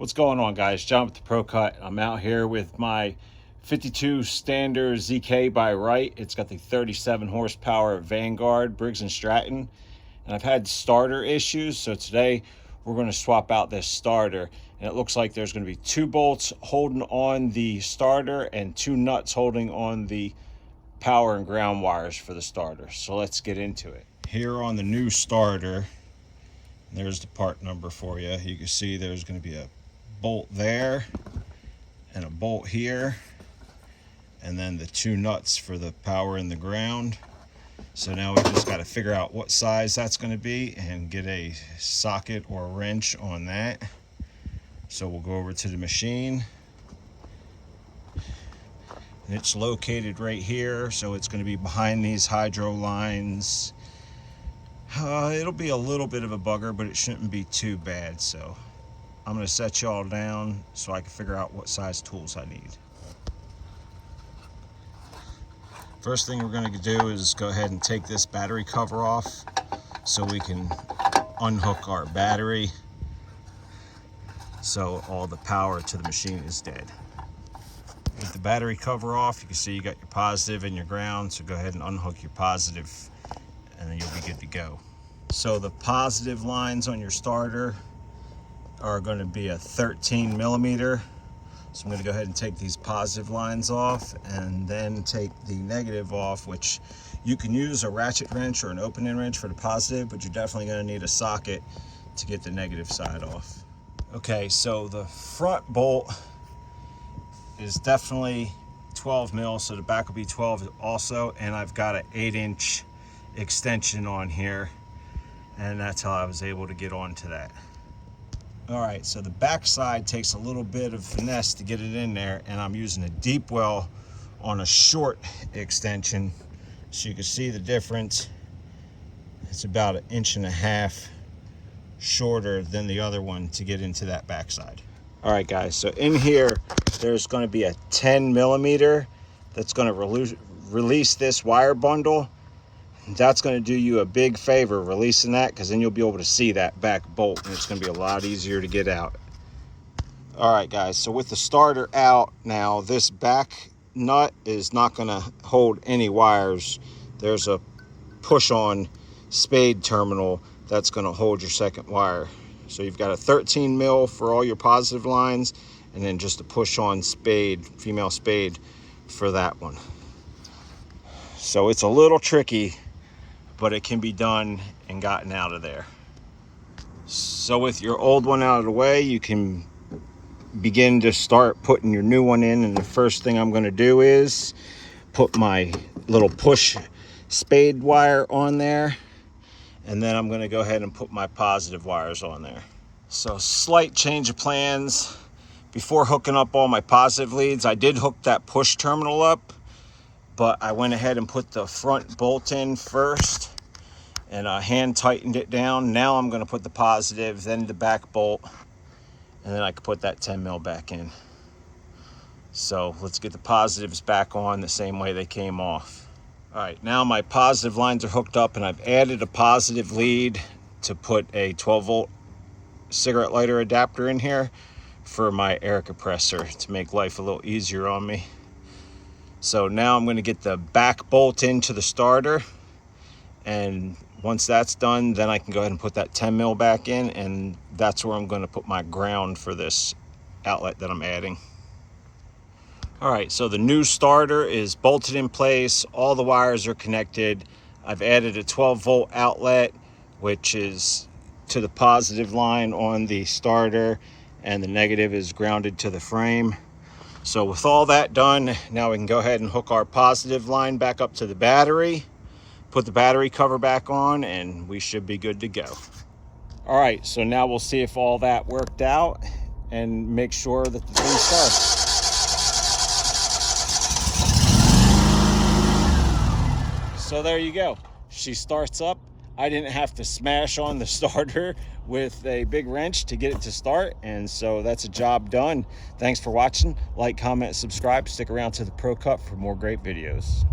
What's going on, guys? John with the ProCut. I'm out here with my 52 Stander ZK by Wright. It's got the 37 horsepower Vanguard Briggs Stratton, and I've had starter issues, so today we're going to swap out this starter. And it looks like there's going to be 2 bolts holding on the starter and 2 nuts holding on the power and ground wires for the starter. So let's get into it. Here on the new starter, there's the part number for you. You can see there's going to be a bolt there and a bolt here, and then the 2 nuts for the power and the ground. So now we just got to figure out what size that's going to be and get a socket or a wrench on that. So we'll go over to the machine, and it's located right here, so it's going to be behind these hydro lines. It'll be a little bit of a bugger, but it shouldn't be too bad. So I'm going to set y'all down so I can figure out what size tools I need. First thing we're going to do is go ahead and take this battery cover off so we can unhook our battery so all the power to the machine is dead. With the battery cover off, you can see you got your positive and your ground, so go ahead and unhook your positive and then you'll be good to go. So the positive lines on your starter are going to be a 13 millimeter. So I'm going to go ahead and take these positive lines off and then take the negative off, which you can use a ratchet wrench or an opening wrench for the positive, but you're definitely going to need a socket to get the negative side off. Okay, so the front bolt is definitely 12 mil, so the back will be 12 also, and I've got an 8-inch extension on here, and that's how I was able to get onto that. All right, so the back side takes a little bit of finesse to get it in there, and I'm using a deep well on a short extension, so you can see the difference. It's about 1.5 inches shorter than the other one to get into that backside. All right, guys, so in here there's going to be a 10 millimeter that's going to release this wire bundle. That's going to do you a big favor releasing that, because then you'll be able to see that back bolt, and it's going to be a lot easier to get out. All right, guys, so with the starter out now, this back nut is not going to hold any wires. There's a push-on spade terminal that's going to hold your second wire. So you've got a 13 mil for all your positive lines, and then just a push-on spade, female spade, for that one. So it's a little tricky, but it can be done and gotten out of there. So with your old one out of the way, you can begin to start putting your new one in. And the first thing I'm going to do is put my little push spade wire on there, and then I'm going to go ahead and put my positive wires on there. So slight change of plans. Before hooking up all my positive leads, I did hook that push terminal up, but I went ahead and put the front bolt in first, and I hand tightened it down. Now I'm going to put the positive, then the back bolt, and then I can put that 10 mil back in. So let's get the positives back on the same way they came off. All right, now my positive lines are hooked up, and I've added a positive lead to put a 12 volt cigarette lighter adapter in here for my air compressor to make life a little easier on me. So now I'm going to get the back bolt into the starter, and once that's done, then I can go ahead and put that 10 mil back in, and that's where I'm going to put my ground for this outlet that I'm adding. All right, so the new starter is bolted in place. All the wires are connected. I've added a 12 volt outlet, which is to the positive line on the starter, and the negative is grounded to the frame. So with all that done, now we can go ahead and hook our positive line back up to the battery, put the battery cover back on, and we should be good to go. All right, so now we'll see if all that worked out and make sure that the thing starts. So there you go. She starts up. I didn't have to smash on the starter with a big wrench to get it to start, and so that's a job done. Thanks for watching. Like, comment, subscribe. Stick around to the ProCut for more great videos.